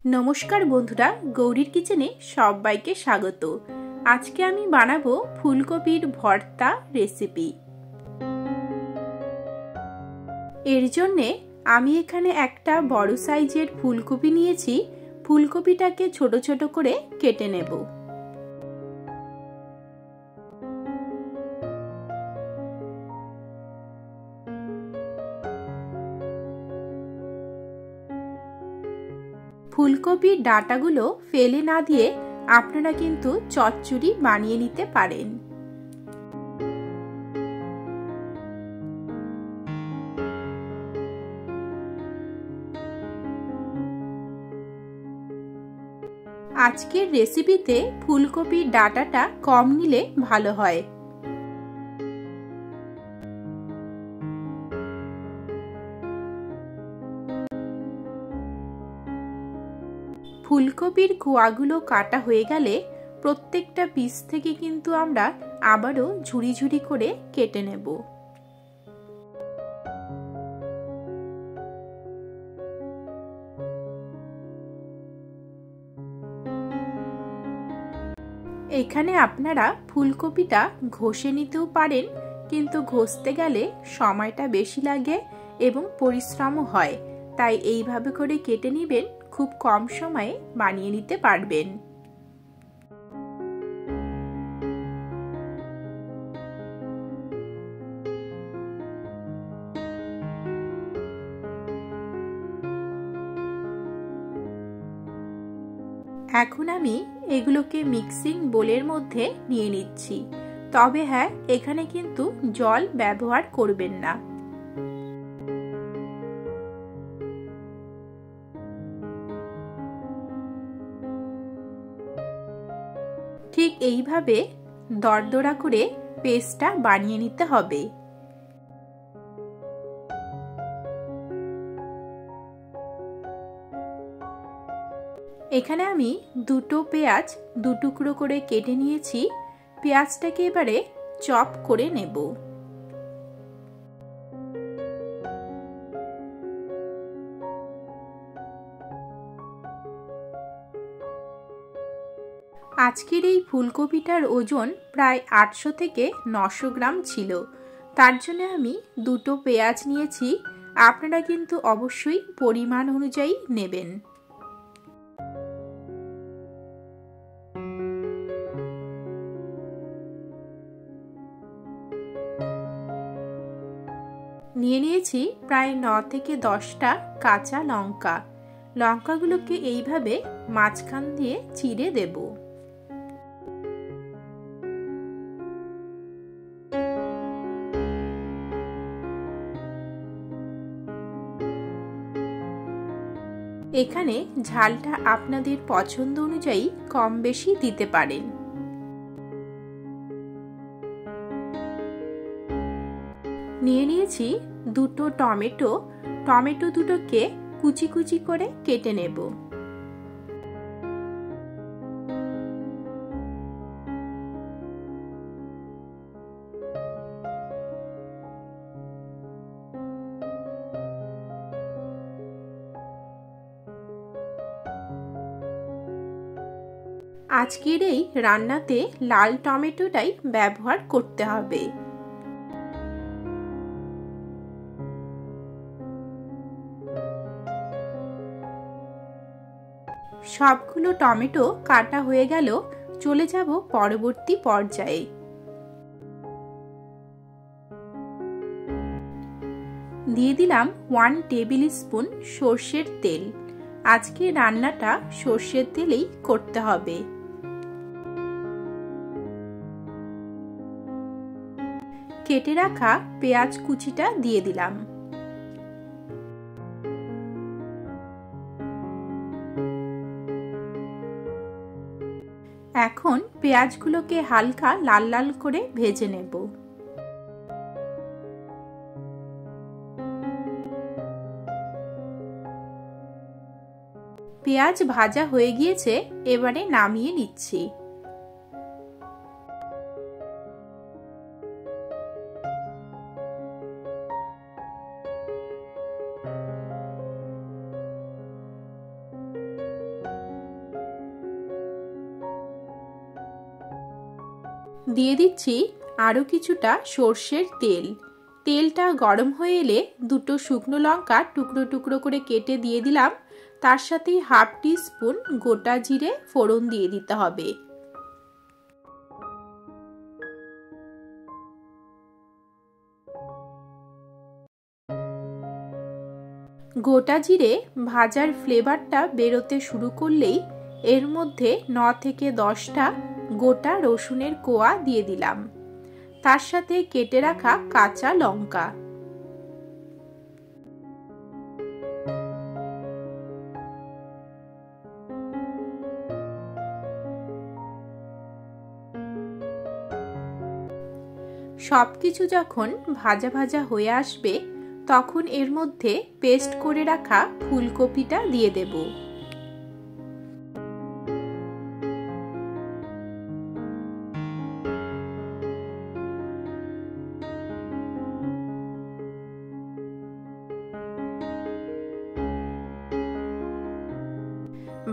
नमस्कार बंधुरा गौरीर किचेने सबाइके स्वागत। आज के आमी बानाबो फुलकपिर भर्ता रेसिपि। एर जन्ने आमी एखाने एकटा बड़ साइजेर फुलकपि नियेछि। फुलकपिटाके छोटो छोटो करे केटे नेब। फुलकपिर डाटागुलो फेले ना दिए आपनारा किन्तु चच्चड़ी बानिये निते पारेन। आजकेर रेसिपिते फुलकपिर डाटाटा कम निले भालो हय। फुलकपिर कोयागुलो काटा हये गेले प्रत्येकटा पिस थेके किन्तु आमरा आबारो झुरी झुरी करे केटे नेब। एखाने आपनारा फुलकपिटा घषे नितेও पारेन, किन्तु घषते गेले समयटा बेशी लागे एबं परिश्रमও হয়। তাই এইভাবে করে কেটে নেবেন, খুব কম সময়ে বানিয়ে নিতে পারবেন। এখন আমি এগুলোকে মিক্সিং বোলের মধ্যে নিয়ে নিচ্ছি। তবে হ্যাঁ, এখানে কিন্তু জল ব্যবহার করবেন না। ঠিক এইভাবে দরদরা করে পেস্টটা বানিয়ে নিতে হবে। এখানে আমি দুটো পেঁয়াজ দু টুকরো করে কেটে নিয়েছি। পেঁয়াজটাকে এবারে চপ করে নেব। আজকের এই ফুলকপিটার ওজন প্রায় 800 থেকে 900 গ্রাম ছিল। তার জন্য আমি দুটো পেঁয়াজ নিয়েছি। আপনারা কিন্তু অবশ্যই পরিমাণ অনুযায়ী নেবেন। নিয়ে নিয়েছি প্রায় 9 থেকে 10টা কাঁচা লঙ্কা। লঙ্কাগুলোকে এইভাবে মাঝখান দিয়ে চিড়ে দেব। এখানে ঝালটা আপনাদের পছন্দ অনুযায়ী কম বেশি দিতে পারেন। নিয়ে নিয়েছি দুটো টমেটো। টমেটো দুটোকে কুচি কুচি করে কেটে নেব। আজকের এই রান্নাতে লাল টমেটোটাই ব্যবহার করতে হবে। সবগুলো টমেটো কাটা হয়ে গেল। চলে যাব পরবর্তী পর্যায়ে। দিয়ে দিলাম 1 টেবিল স্পুন সরষের তেল। আজকে রান্নাটা সরষের তেলেই করতে হবে। কেটে রাখা পেঁয়াজ কুচিটা দিয়ে দিলাম। এখন পেঁয়াজগুলোকে হালকা লাল লাল করে ভেজে নেব। পেঁয়াজ ভাজা হয়ে গিয়েছে, এবারে নামিয়ে নিচ্ছি। দিয়ে দিচ্ছি আরও কিছুটা সর্ষের তেল। তেলটা গরম হয়ে এলে দুটো শুকনো লঙ্কা টুকরো টুকরো করে কেটে দিয়ে দিলাম। তার সাথে হাফ টিস্পুন গোটা জিরে ফোড়ন দিয়ে দিতে হবে। গোটা জিরে ভাজার ফ্লেভারটা বেরোতে শুরু করলেই এর মধ্যে 9 থেকে 10টা গোটা রসুনের কোয়া দিয়ে দিলাম। তার সাথে কেটে রাখা কাঁচা লঙ্কা। সবকিছু যখন ভাজা ভাজা হয়ে আসবে তখন এর মধ্যে পেস্ট করে রাখা ফুলকপিটা দিয়ে দেব।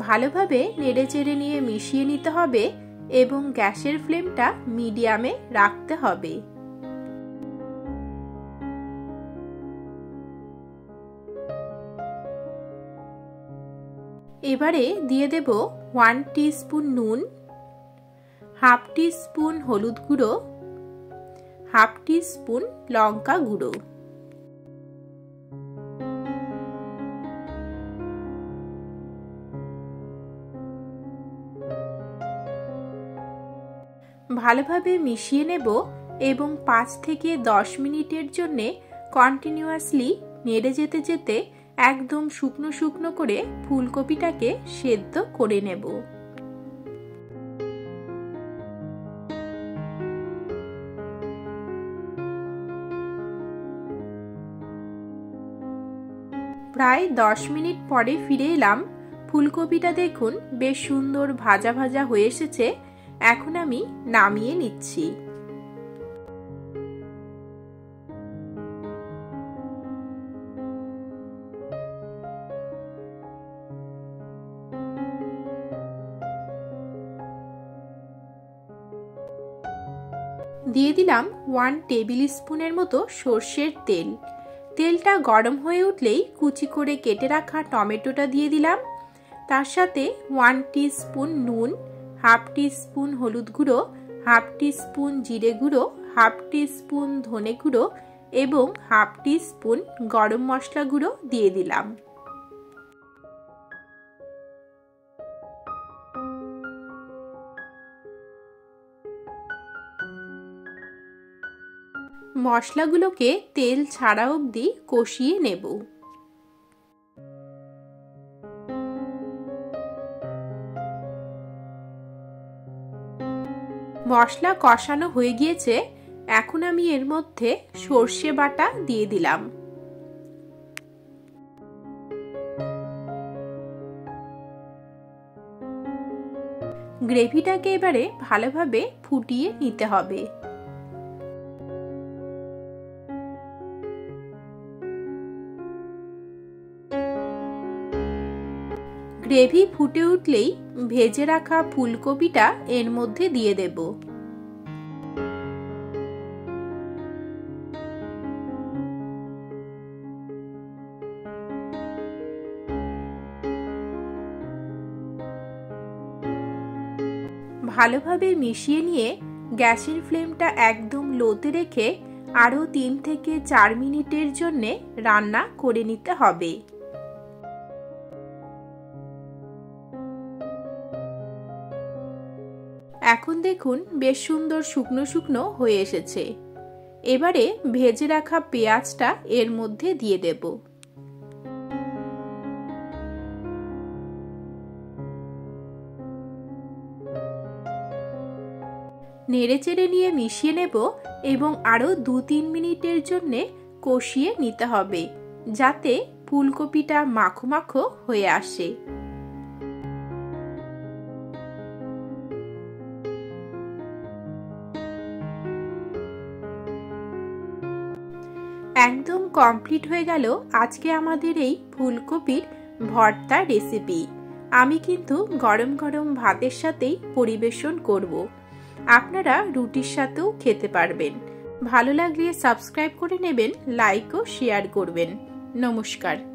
ভালোভাবে নেড়েচেড়ে নিয়ে মিশিয়ে নিতে হবে এবং গ্যাসের ফ্লেমটা মিডিয়ামে রাখতে হবে। এবারে দিয়ে দেব 1 টিস্পুন নুন, হাফ টিস্পুন হলুদ গুঁড়ো, হাফ টিস্পুন লঙ্কা গুঁড়ো। ভালোভাবে মিশিয়ে নেব এবং 5 থেকে 10 মিনিটের জন্য কন্টিনিউয়াসলি নেড়ে যেতে যেতে একদম শুকনো শুকনো করে ফুলকপিটাকে সেদ্ধ করে নেব। প্রায় 10 মিনিট পরে ফিরে এলাম। ফুলকপিটা দেখুন বেশ সুন্দর ভাজা ভাজা হয়ে এসেছে। এখন আমি নামিয়ে নিচ্ছি। দিয়ে দিলাম 1 টেবিল স্পুনের মতো সর্ষের তেল। তেলটা গরম হয়ে উঠলেই কুচি করে কেটে রাখা টমেটোটা দিয়ে দিলাম। তার সাথে 1 টিস্পুন নুন, হাফ টিস্পুন হলুদ গুঁড়ো, হাফ টিস্পুন জিরে গুঁড়ো, হাফ টিস্পুন ধনে গুঁড়ো এবং হাফ টিস্পুন গরম মশলা গুঁড়ো দিয়ে দিলাম। মশলাগুলোকে তেল ছাড়া অবধি কষিয়ে নেব। মশলা কষানো হয়ে গিয়েছে। এখন আমি এর মধ্যে সর্ষে বাটা দিয়ে দিলাম। গ্রেভিটাকে এবারে ভালোভাবে ফুটিয়ে নিতে হবে। গ্রেভি ফুটে উঠলেই ভেজে রাখা ফুলকপিটা এর মধ্যে দিয়ে দেব। ভালোভাবে মিশিয়ে নিয়ে গ্যাসের ফ্লেমটা একদম লোতে রেখে আরও 3 থেকে 4 মিনিটের জন্য রান্না করে নিতে হবে। এখন দেখুন বেশ সুন্দর শুকনো শুকনো হয়ে এসেছে। এবারে ভেজে রাখা পেঁয়াজটা এর মধ্যে দিয়ে দেব। নেড়েচেড়ে নিয়ে মিশিয়ে নেব এবং আরও 2-3 মিনিটের জন্য কষিয়ে নিতে হবে যাতে ফুলকপিটা মাখো মাখো হয়ে আসে। একদম কমপ্লিট হয়ে গেল আজকে আমাদের এই ফুলকপির ভর্তা রেসিপি। আমি কিন্তু গরম গরম ভাতের সাথেই পরিবেশন করব। আপনারা রুটির সাথেও খেতে পারবেন। ভালো লাগলে সাবস্ক্রাইব করে নেবেন, লাইক ও শেয়ার করবেন। নমস্কার।